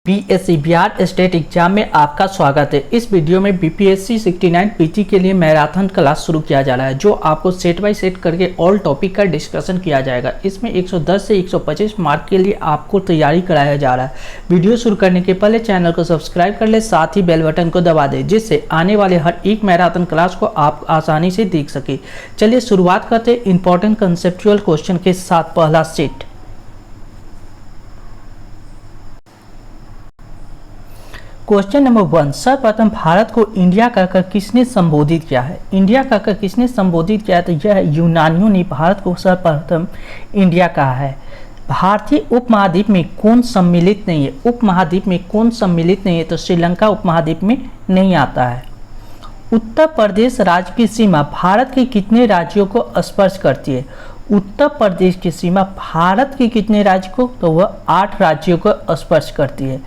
BSc Bihar state exam में आपका स्वागत है। इस वीडियो में बीपीएससी 69 पीटी के लिए मैराथन क्लास शुरू किया जा रहा है, जो आपको सेट बाय सेट करके ऑल टॉपिक का डिस्कशन किया जाएगा। इसमें 110 से 125 मार्क के लिए आपको तैयारी कराया जा रहा है। वीडियो शुरू करने के पहले चैनल को सब्सक्राइब कर ले, साथ ही बेल बटन को दबा दे, जिससे आने वाले हर एक मैराथन क्लास को आप आसानी से देख सके। चलिए शुरुआत करते हैं इंपॉर्टेंट कंसेप्चुअल क्वेश्चन के साथ। पहला सेट, क्वेश्चन नंबर 1, सर्वप्रथम भारत को इंडिया कहकर किसने संबोधित किया है? इंडिया कहकर किसने संबोधित किया है? तो यह यूनानियों ने भारत को सर्वप्रथम इंडिया कहा है। भारतीय उपमहाद्वीप में कौन सम्मिलित नहीं है? उपमहाद्वीप में कौन सम्मिलित नहीं है? तो श्रीलंका उपमहाद्वीप में नहीं आता है। उत्तर प्रदेश राज्य की सीमा भारत के कितने राज्यों को स्पर्श करती है? उत्तर प्रदेश की सीमा भारत के कितने राज्य को? तो वह 8 राज्यों को स्पर्श करती है।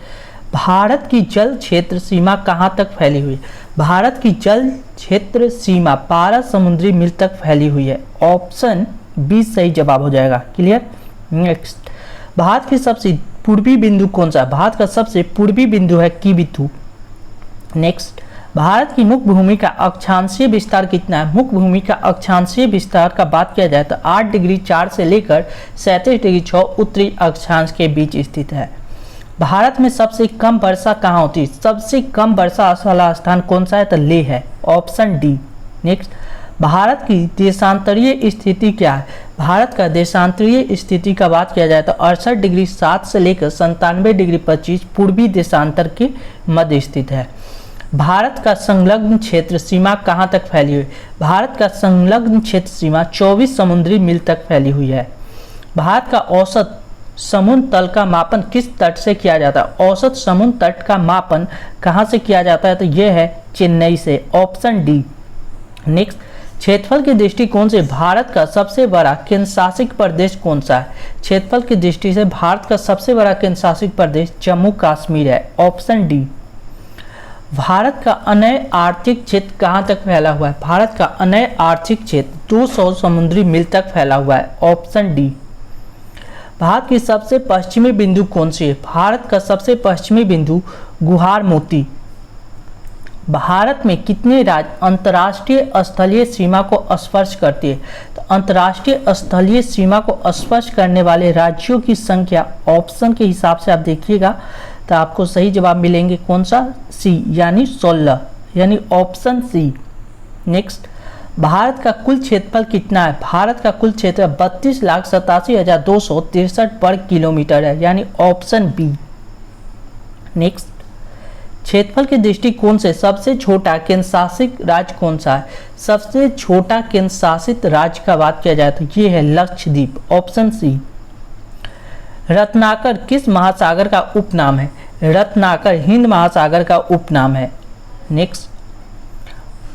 भारत की जल क्षेत्र सीमा कहाँ तक फैली हुई है? भारत की जल क्षेत्र सीमा 12 समुद्री मील तक फैली हुई है। ऑप्शन बी सही जवाब हो जाएगा। क्लियर। नेक्स्ट, भारत की सबसे पूर्वी बिंदु कौन सा है? भारत का सबसे पूर्वी बिंदु है किबिथु। नेक्स्ट, भारत की मुख्य भूमि का अक्षांशीय विस्तार कितना है? मुख्य भूमि का अक्षांशीय विस्तार का बात किया जाए तो 8 डिग्री 4 से लेकर 37 डिग्री 6 उत्तरी अक्षांश के बीच स्थित है। भारत में सबसे कम वर्षा कहाँ होती है? सबसे कम वर्षा वाला स्थान कौन सा है? तो लेह है। Option D. नेक्स्ट, भारत की देशांतरीय स्थिति क्या है? भारत का देशांतरीय स्थिति का बात किया जाए तो 68 डिग्री 7 से लेकर 97 डिग्री 25 पूर्वी देशांतर के मध्य स्थित है। भारत का संलग्न क्षेत्र सीमा कहाँ तक फैली हुई है? भारत का संलग्न क्षेत्र सीमा 24 समुद्री मील तक फैली हुई है। भारत का औसत समुद्र तल का मापन किस तट से किया जाता है? औसत समुद्र तट का मापन कहाँ से किया जाता है? तो यह है चेन्नई से। Option D. नेक्स्ट, क्षेत्रफल की दृष्टिकोण से भारत का सबसे बड़ा केंद्र शासित प्रदेश कौन सा है? क्षेत्रफल की दृष्टि से भारत का सबसे बड़ा केंद्र शासित प्रदेश जम्मू कश्मीर है। Option D. भारत का अनय आर्थिक क्षेत्र कहाँ तक फैला हुआ है? भारत का अनय आर्थिक क्षेत्र 200 समुद्री मील तक फैला हुआ है। Option D. भारत की सबसे पश्चिमी बिंदु कौन सी है? भारत का सबसे पश्चिमी बिंदु गुहार मोती। भारत में कितने राज्य अंतर्राष्ट्रीय स्थलीय सीमा को स्पर्श करती है? तो अंतर्राष्ट्रीय स्थलीय सीमा को स्पर्श करने वाले राज्यों की संख्या ऑप्शन के हिसाब से आप देखिएगा तो आपको सही जवाब मिलेंगे। कौन सा? सी, यानी 16, यानी ऑप्शन सी। नेक्स्ट, भारत का कुल क्षेत्रफल कितना है? भारत का कुल क्षेत्र 32,87,263 वर्ग किलोमीटर है, यानी ऑप्शन बी। नेक्स्ट, क्षेत्रफल के दृष्टिकोण से सबसे छोटा केंद्र शासित राज्य कौन सा है? सबसे छोटा केंद्र शासित राज्य का बात किया जाए तो ये है लक्षद्वीप। Option C. रत्नाकर किस महासागर का उपनाम है? रत्नाकर हिंद महासागर का उपनाम है। नेक्स्ट,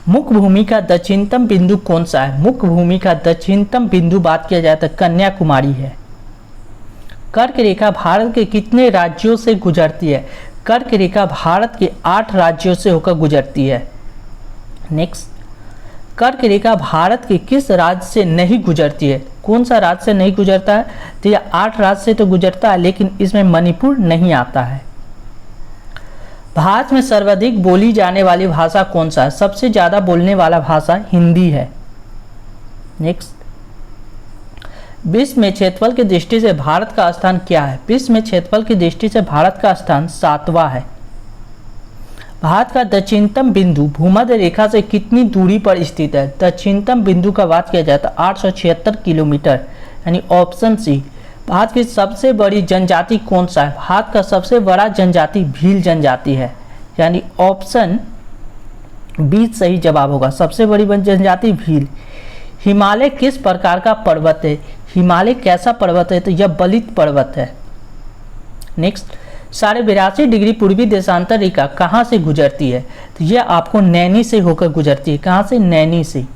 मुख्य भूमि का दक्षिणतम बिंदु कौन सा है? मुख्य भूमि का दक्षिणतम बिंदु बात किया जाए तो कन्याकुमारी है। कर्क रेखा भारत के कितने राज्यों से गुजरती है? कर्क रेखा भारत के 8 राज्यों से होकर गुजरती है। नेक्स्ट, कर्क रेखा भारत के किस राज्य से नहीं गुजरती है? कौन सा राज्य से नहीं गुजरता है? तो यह 8 राज्य से तो गुजरता है, लेकिन इसमें मणिपुर नहीं आता है। भारत में सर्वाधिक बोली जाने वाली भाषा कौन सा है? सबसे ज्यादा बोलने वाला भाषा हिंदी है। नेक्स्ट, विश्व में क्षेत्रफल की दृष्टि से भारत का स्थान क्या है? विश्व में क्षेत्रफल की दृष्टि से भारत का स्थान 7वां है। भारत का दक्षिणतम बिंदु भूमध्य रेखा से कितनी दूरी पर स्थित है? दक्षिणतम बिंदु का बात किया जाए तो 876 किलोमीटर, यानी ऑप्शन सी। भारत की सबसे बड़ी जनजाति कौन सा है? भारत का सबसे बड़ा जनजाति भील जनजाति है, यानी ऑप्शन बी सही जवाब होगा। सबसे बड़ी जनजाति भील। हिमालय किस प्रकार का पर्वत है? हिमालय कैसा पर्वत है? तो यह बलित पर्वत है। नेक्स्ट, 82.5 डिग्री पूर्वी देशांतर रेखा कहाँ से गुजरती है? तो यह आपको नैनी से होकर गुजरती है। कहाँ से? नैनी से।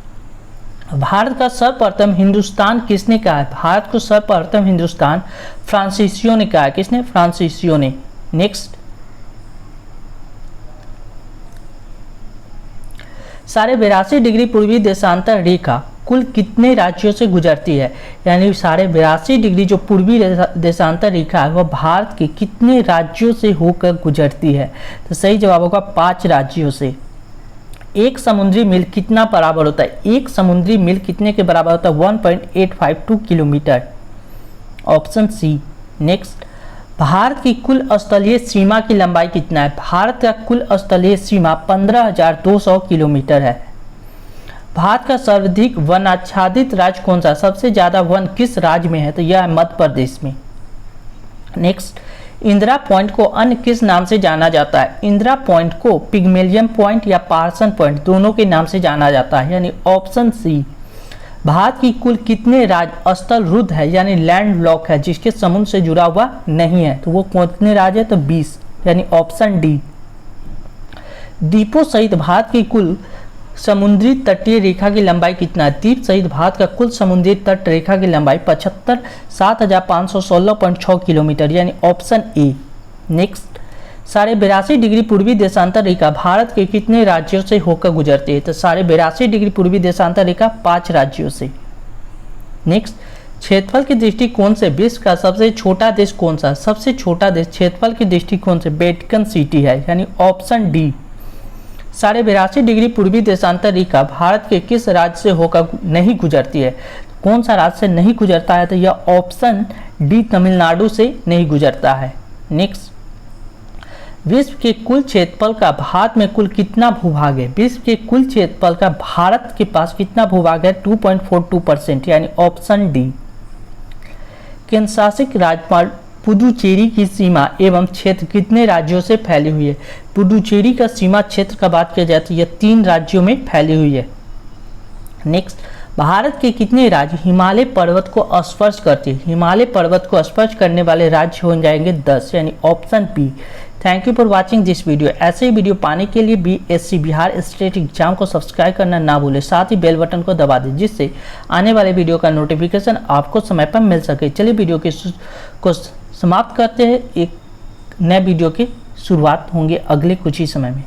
भारत का सर्वप्रथम हिंदुस्तान किसने कहा है? भारत को सर्वप्रथम हिंदुस्तान फ्रांसीसियों ने कहा है। किसने? फ्रांसीसियों ने। नेक्स्ट, 82.5 डिग्री पूर्वी देशांतर रेखा कुल कितने राज्यों से गुजरती है, यानी 82.5 डिग्री जो पूर्वी देशांतर रेखा है वह भारत के कितने राज्यों से होकर गुजरती है। तो सही जवाब होगा 5 राज्यों से। एक समुद्री मील कितना बराबर होता है, एक समुद्री मील कितने के बराबर होता है, 1.852 kilometre, option C. Next, Bharat की कुल स्थलीय सीमा की लंबाई कितना है, भारत का कुल स्थलीय सीमा 15,200 किलोमीटर है। भारत का सर्वाधिक वन आच्छादित राज्य कौन सा, सबसे ज्यादा वन किस राज्य में है, तो यह है मध्य प्रदेश में। नेक्स्ट, इंदिरा पॉइंट को अन्य किस नाम से जाना जाता है, इंदिरा पॉइंट को पिग्मेलियन पॉइंट या पार्सन पॉइंट दोनों के नाम से जाना जाता है, यानी ऑप्शन सी। भारत की कुल कितने राज्य स्थल रुद्ध है यानी लैंड लॉक है, जिसके समुद्र से जुड़ा हुआ नहीं है, तो वो कितने राज्य है, तो 20, यानी ऑप्शन डी। द्वीपों सहित भारत की कुल समुद्री तटीय रेखा की लंबाई कितना है, द्वीप सहित भारत का कुल समुद्री तट रेखा की लंबाई 75,7516.6 किलोमीटर, यानी ऑप्शन ए। नेक्स्ट, 82.5 डिग्री पूर्वी देशांतर रेखा भारत के कितने राज्यों से होकर गुजरती है, तो 82.5 डिग्री पूर्वी देशांतर रेखा 5 राज्यों से। नेक्स्ट, क्षेत्रफल की दृष्टिकोण से विश्व का सबसे छोटा देश कौन सा, सबसे छोटा देश क्षेत्रफल की दृष्टिकोण से वेटिकन सिटी है, यानी ऑप्शन डी। 82.5 डिग्री पूर्वी देशांतर रेखा भारत के किस राज्य से होकर नहीं गुजरती है, कौन सा राज्य से नहीं गुजरता है, तो यह ऑप्शन डी तमिलनाडु से नहीं गुजरता है। नेक्स्ट, विश्व के कुल क्षेत्रफल का भारत में कुल कितना भूभाग है, विश्व के कुल क्षेत्रफल का भारत के पास कितना भूभाग है, 2.42%, यानी ऑप्शन डी। केंद्र शासित राज्य पुडुचेरी की सीमा एवं क्षेत्र कितने राज्यों से फैली हुई है, पुडुचेरी का सीमा क्षेत्र का बात किया जाए तो यह 3 राज्यों में फैली हुई है। नेक्स्ट, भारत के कितने राज्य हिमालय पर्वत को स्पर्श करते हैं, हिमालय पर्वत को स्पर्श करने वाले राज्य हो जाएंगे 10, यानी option B. Thank you for watching this video. ऐसे ही वीडियो पाने के लिए बीएससी बिहार स्टेट एग्जाम को सब्सक्राइब करना ना भूलें, साथ ही बेल बटन को दबा दें जिससे आने वाले वीडियो का नोटिफिकेशन आपको समय पर मिल सके। चलिए वीडियो को समाप्त करते हैं, एक नए वीडियो की शुरुआत होंगे अगले कुछ ही समय में।